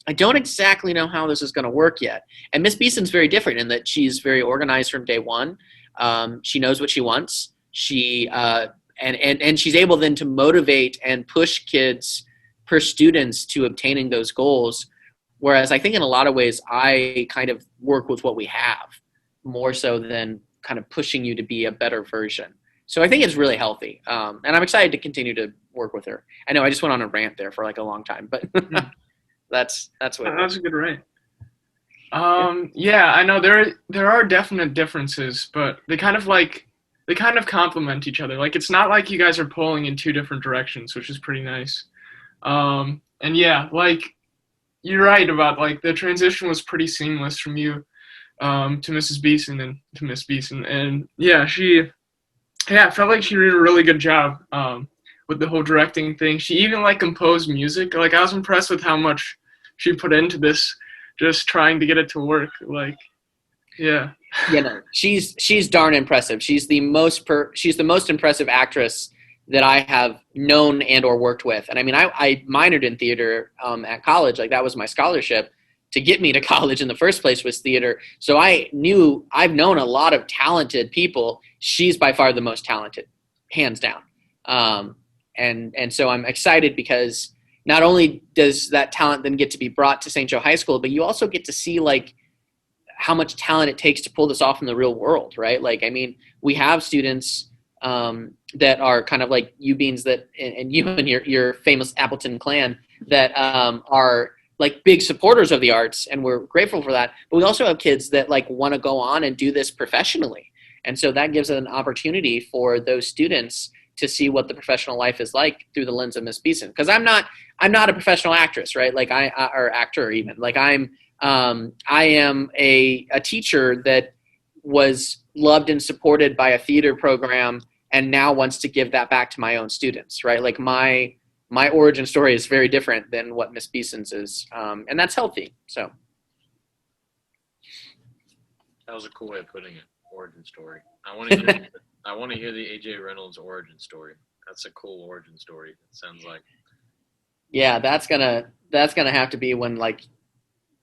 I don't exactly know how this is going to work yet. And Miss Beeson's very different in that she's very organized from day one. She knows what she wants. And she's able then to motivate and push kids, push students to obtaining those goals. Whereas I think in a lot of ways, I kind of work with what we have more so than kind of pushing you to be a better version. So I think it's really healthy. And I'm excited to continue to work with her. I know I just went on a rant there for like a long time, but that's what that's a good rant. Yeah, I know there are definite differences, but they kind of complement each other. Like, it's not like you guys are pulling in two different directions, which is pretty nice. And yeah, like, you're right about like the transition was pretty seamless from you to Mrs. Beeson and to Miss Beeson. And yeah, I felt like she did a really good job with the whole directing thing. She even like composed music. Like, I was impressed with how much she put into this, just trying to get it to work. Like, yeah. Yeah, no, she's darn impressive. She's the most impressive actress that I have known and or worked with. And I mean, I minored in theater at college. Like, that was my scholarship to get me to college in the first place, was theater. So I've known a lot of talented people. She's by far the most talented, hands down. And so I'm excited because not only does that talent then get to be brought to St. Joe High School, but you also get to see like how much talent it takes to pull this off in the real world, right? Like, I mean, we have students that are kind of like you, Beans, that and you and your famous Appleton clan that are like big supporters of the arts, and we're grateful for that. But we also have kids that like want to go on and do this professionally, and so that gives an opportunity for those students to see what the professional life is like through the lens of Miss Beeson. Because I'm not a professional actress, right? Like or actor even. Like I am a teacher that was loved and supported by a theater program and now wants to give that back to my own students, right? Like my origin story is very different than what Miss Beeson's is. And that's healthy. So that was a cool way of putting it. Origin story. I want to hear the AJ Reynolds origin story. That's a cool origin story. It sounds like. Yeah, that's gonna have to be when like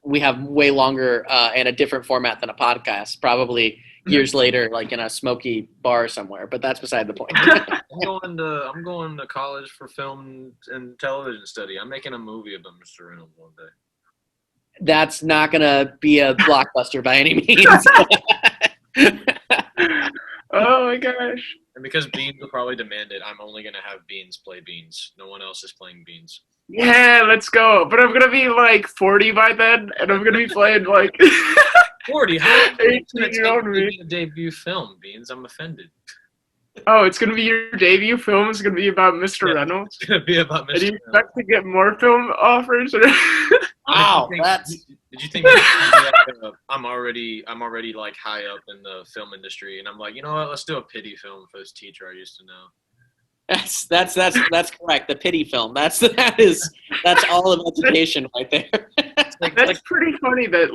we have way longer and a different format than a podcast, probably years later, like in a smoky bar somewhere. But that's beside the point. I'm going to college for film and television study. I'm making a movie about Mr. Reynolds one day. that's not gonna be a blockbuster by any means. Oh my gosh. And because Beans will probably demand it, I'm only gonna have Beans play Beans. No one else is playing Beans. Yeah, let's go. But I'm gonna be like 40 by then, and I'm gonna be playing like 40? How long is it gonna 18-year-old take me. me to debut film, Beans? I'm offended. Oh, it's gonna be your debut film. It's gonna be about Mr. Yeah, Reynolds. it's gonna be about And Mr. you expect to get more film offers? Or Wow, that's Did you think like, I'm already like high up in the film industry, and I'm like, you know what? Let's do a pity film for this teacher I used to know. that's correct. The pity film. That's all of education right there. that's pretty funny that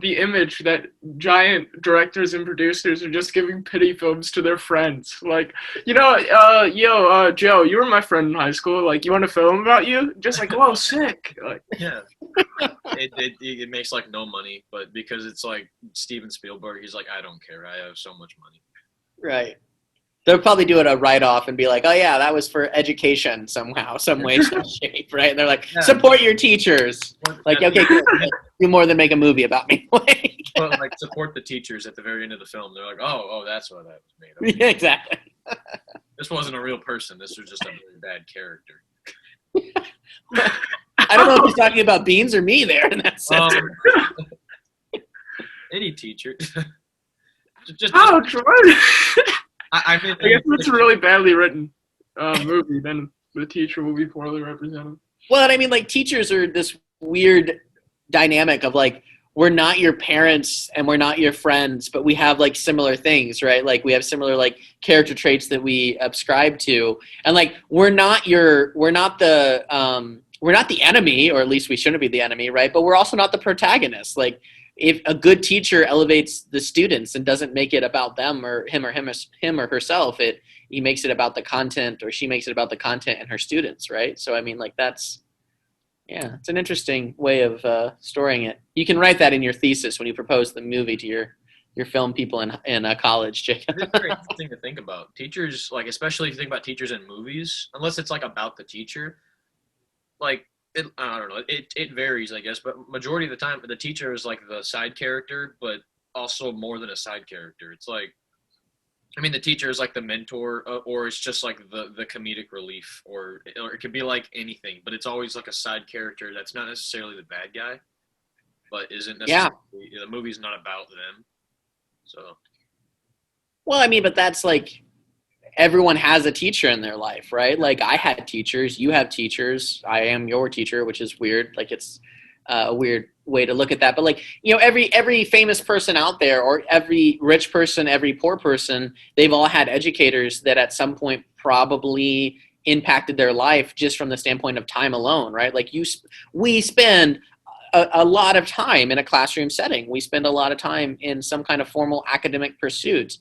the image that giant directors and producers are just giving pity films to their friends. Like, Joe, you were my friend in high school. Like, you want a film about you? Just like, whoa, sick. Like, Yeah. It makes like no money, but because it's like Steven Spielberg, he's like, I don't care. I have so much money. Right. They'll probably do it a write-off and be like, oh yeah, that was for education somehow, some way, some shape, right? And they're like, support your teachers. Like, okay, good. Do more than make a movie about me. But like support the teachers at the very end of the film. They're like, oh, that's what that was made of. Yeah, exactly. This wasn't a real person. This was just a very bad character. I don't know if he's talking about Beans or me there in that sense. Any teacher. just ouch, what? I mean, I guess if it's a really badly written movie, then the teacher will be poorly represented. Well, and I mean, like, teachers are this weird dynamic of, like, we're not your parents and we're not your friends, but we have, like, similar things, right? Like, we have similar, like, character traits that we ascribe to. And, like, we're not the enemy, or at least we shouldn't be the enemy, right? But we're also not the protagonist. Like, if a good teacher elevates the students and doesn't make it about them or him or herself, he makes it about the content, or she makes it about the content and her students, right? So I mean, like, it's an interesting way of storing it. You can write that in your thesis when you propose the movie to your film people in college, Jacob. It's very interesting to think about. Teachers, like, especially if you think about teachers in movies, unless it's like about the teacher, like, I don't know. It varies, I guess, but majority of the time, the teacher is like the side character, but also more than a side character. It's like, I mean, the teacher is like the mentor, or it's just like the comedic relief, or it could be like anything, but it's always like a side character that's not necessarily the bad guy, but isn't necessarily the movie's not about them. So, well, I mean, but that's like, everyone has a teacher in their life, right? Like, I had teachers, you have teachers, I am your teacher, which is weird. Like, it's a weird way to look at that. But, like, every famous person out there, or every rich person, every poor person, they've all had educators that at some point probably impacted their life just from the standpoint of time alone, right? Like, we spend a lot of time in a classroom setting. We spend a lot of time in some kind of formal academic pursuit.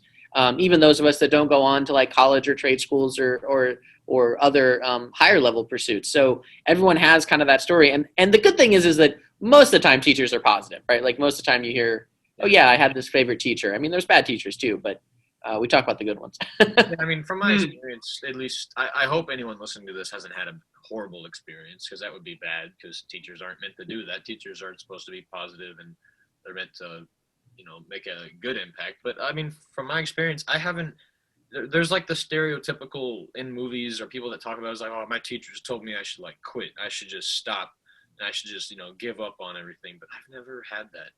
Even those of us that don't go on to, like, college or trade schools or other higher level pursuits. So everyone has kind of that story. And the good thing is that most of the time teachers are positive, right? Like, most of the time you hear, oh yeah, I had this favorite teacher. I mean, there's bad teachers too, but we talk about the good ones. yeah, I mean, from my experience, at least, I hope anyone listening to this hasn't had a horrible experience, because that would be bad, because teachers aren't meant to do that. Teachers aren't supposed to be positive, and they're meant to, make a good impact. But I mean, from my experience, there's like the stereotypical in movies, or people that talk about it, is like, oh, my teachers told me I should, like, quit. I should just stop, and I should just, give up on everything. But I've never had that.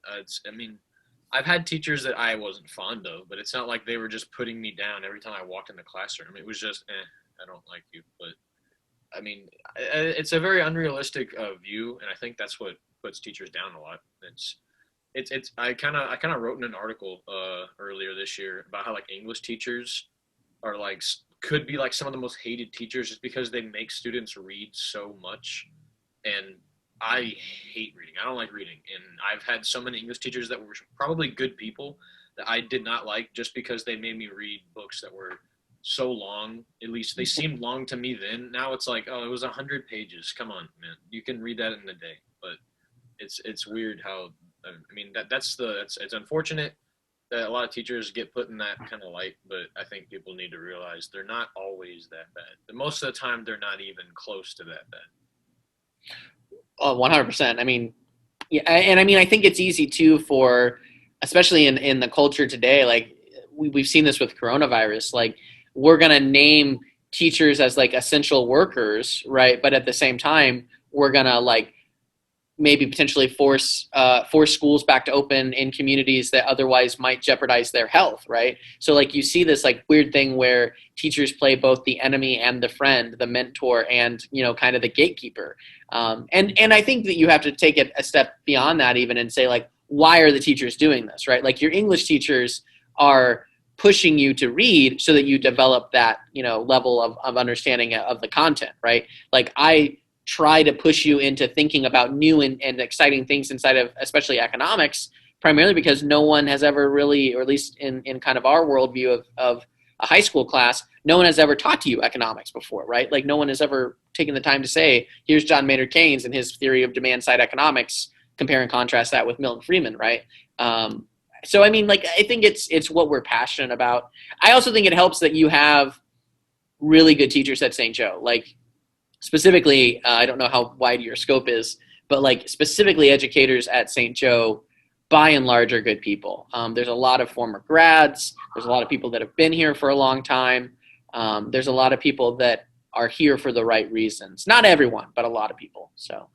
I've had teachers that I wasn't fond of, but it's not like they were just putting me down every time I walked in the classroom. It was just, I don't like you. But I mean, it's a very unrealistic view, and I think that's what puts teachers down a lot. I kind of wrote in an article earlier this year about how, like, English teachers are, like, could be like some of the most hated teachers, just because they make students read so much. And I hate reading. I don't like reading. And I've had so many English teachers that were probably good people that I did not like, just because they made me read books that were so long. At least they seemed long to me then. Now it's like, oh, it was 100 pages. Come on, man. You can read that in a day. But it's weird how, I mean, it's unfortunate that a lot of teachers get put in that kind of light, but I think people need to realize they're not always that bad. And most of the time, they're not even close to that bad. 100%. I mean, yeah, and I mean, I think it's easy too for, especially in the culture today, like we've seen this with coronavirus, like we're going to name teachers as like essential workers, right? But at the same time, we're going to like maybe potentially force schools back to open in communities that otherwise might jeopardize their health, right? So like you see this like weird thing where teachers play both the enemy and the friend, the mentor and, you know, kind of the gatekeeper. And I think that you have to take it a step beyond that even and say like, why are the teachers doing this, right? Like your English teachers are pushing you to read so that you develop that, you know, level of understanding of the content, right? Like I try to push you into thinking about new and exciting things inside of especially economics, primarily because no one has ever really, or at least in kind of our worldview of a high school class, no one has ever taught you economics before, right? Like no one has ever taken the time to say, here's John Maynard Keynes and his theory of demand side economics, compare and contrast that with Milton Friedman, right? So, I mean, like, I think it's what we're passionate about. I also think it helps that you have really good teachers at St. Joe. Like, specifically, I don't know how wide your scope is, but like specifically educators at St. Joe, by and large, are good people. There's a lot of former grads. There's a lot of people that have been here for a long time. There's a lot of people that are here for the right reasons. Not everyone, but a lot of people. So,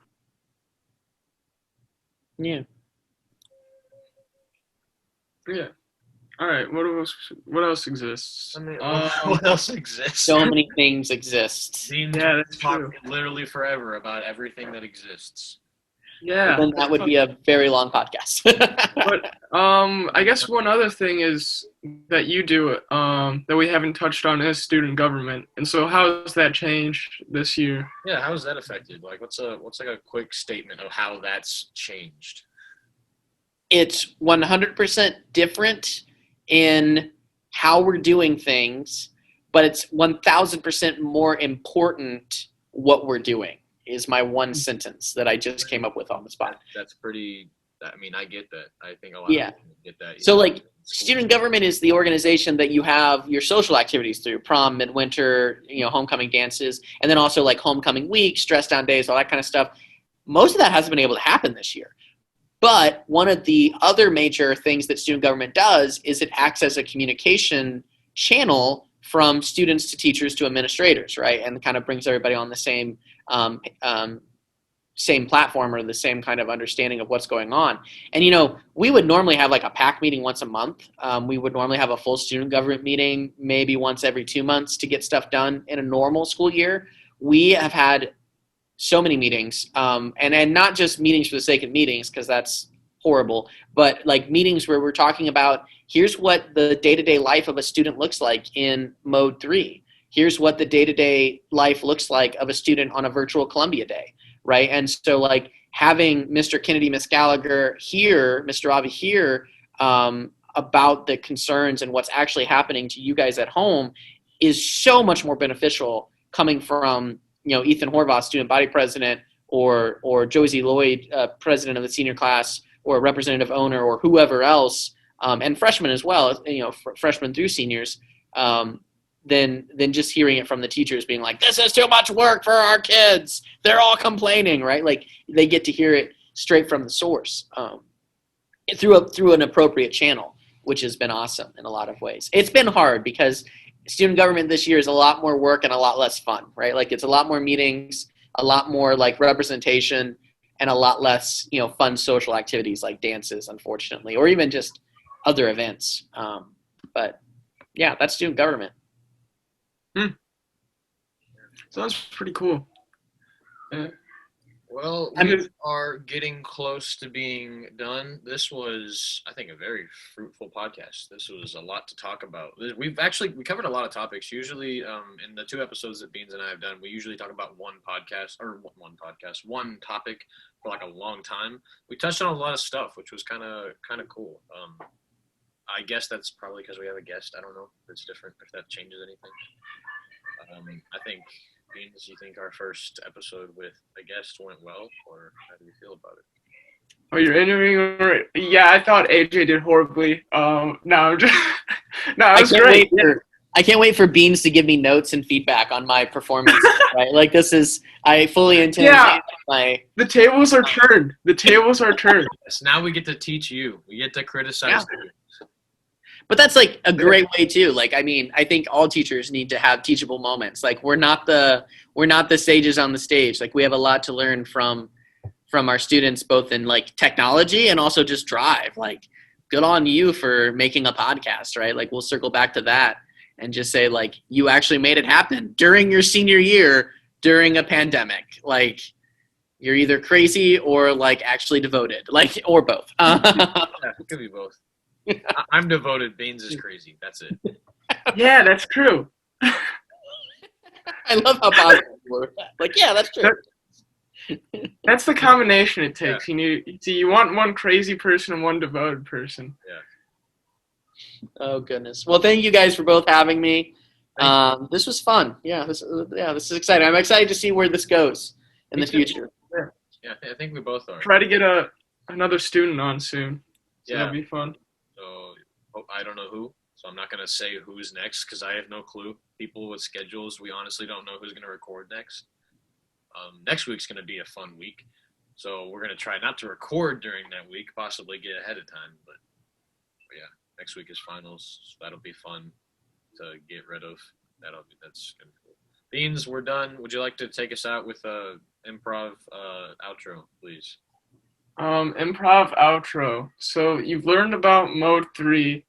yeah. Yeah. All right. What else exists? I mean, what else exists? So many things exist. Yeah, that's true. Literally forever about everything that exists. Yeah. Then that would be a very long podcast. But I guess one other thing is that you do that we haven't touched on is student government. And so how has that changed this year? Yeah, how has that affected? Like, what's like a quick statement of how that's changed? It's 100% different in how we're doing things, but it's 1,000% more important what we're doing is my one sentence that I just came up with on the spot. That's pretty, I mean, I get that. I think a lot of people get that. So like student government is the organization that you have your social activities through, prom, midwinter, you know, homecoming dances, and then also like homecoming week, stress down days, all that kind of stuff. Most of that hasn't been able to happen this year. But one of the other major things that student government does is it acts as a communication channel from students to teachers to administrators, right? And kind of brings everybody on the same platform or the same kind of understanding of what's going on. And, you know, we would normally have like a PAC meeting once a month. We would normally have a full student government meeting maybe once every 2 months to get stuff done in a normal school year. We have had so many meetings, and not just meetings for the sake of meetings, because that's horrible, but like meetings where we're talking about here's what the day-to-day life of a student looks like in mode 3. Here's what the day-to-day life looks like of a student on a virtual Columbia day, right? And so like having Mr. Kennedy, Ms. Gallagher here, Mr. Avi here, about the concerns and what's actually happening to you guys at home is so much more beneficial coming from, you know, Ethan Horvath, student body president, or Josie Lloyd, president of the senior class, or representative owner, or whoever else, and freshmen as well, you know, freshmen through seniors, than just hearing it from the teachers being like, this is too much work for our kids. They're all complaining, right? Like they get to hear it straight from the source through an appropriate channel, which has been awesome in a lot of ways. It's been hard because student government this year is a lot more work and a lot less fun, right? Like it's a lot more meetings, a lot more like representation, and a lot less, you know, fun social activities like dances, unfortunately, or even just other events. But yeah, that's student government. Sounds pretty cool. Well, we are getting close to being done. This was, I think, a very fruitful podcast. This was a lot to talk about. We covered a lot of topics. Usually, in the 2 episodes that Beans and I have done, we usually talk about one topic for like a long time. We touched on a lot of stuff, which was kind of cool. I guess that's probably because we have a guest. I don't know if it's different, if that changes anything. I think, Beans, you think our first episode with a guest went well, or how do you feel about it? Oh, you're interviewing? Right? Yeah, I thought AJ did horribly. No, I'm just no, it was great. I can't wait for Beans to give me notes and feedback on my performance. Right? Like I fully intend. Yeah. My The tables are turned. The tables are turned. Yes, now we get to teach you. We get to criticize you. But that's like a great way too. Like, I mean, I think all teachers need to have teachable moments. Like, we're not the sages on the stage. Like, we have a lot to learn from our students, both in like technology and also just drive. Like, good on you for making a podcast, right? Like, we'll circle back to that and just say, like, you actually made it happen during your senior year during a pandemic. Like, you're either crazy or like actually devoted, like, or both. Yeah, it could be both. I'm devoted. Beans is crazy. That's it. Yeah, that's true. I love how positive you were. Like, yeah, that's true. That's the combination it takes. Yeah. You want one crazy person and one devoted person. Yeah. Oh goodness. Well, thank you guys for both having me. This was fun. Yeah, this is exciting. I'm excited to see where this goes in the future. Yeah, I think we both are. Try to get another student on soon. So yeah, that'll be fun. So I don't know who, so I'm not gonna say who's next because I have no clue. People with schedules, we honestly don't know who's gonna record next. Next week's gonna be a fun week, so we're gonna try not to record during that week, possibly get ahead of time. But yeah, next week is finals, so that'll be fun to get rid of. That's gonna be cool. Beans, we're done. Would you like to take us out with a improv outro, please? Improv outro. So you've learned about mode 3,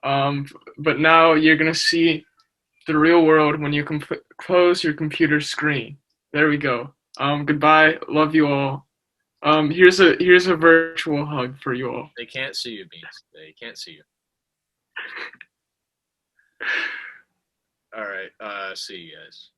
but now you're gonna see the real world when you close your computer screen. There we go. Goodbye. Love you all. Here's a virtual hug for you all. They can't see you, Beans. They can't see you. All right. See you guys.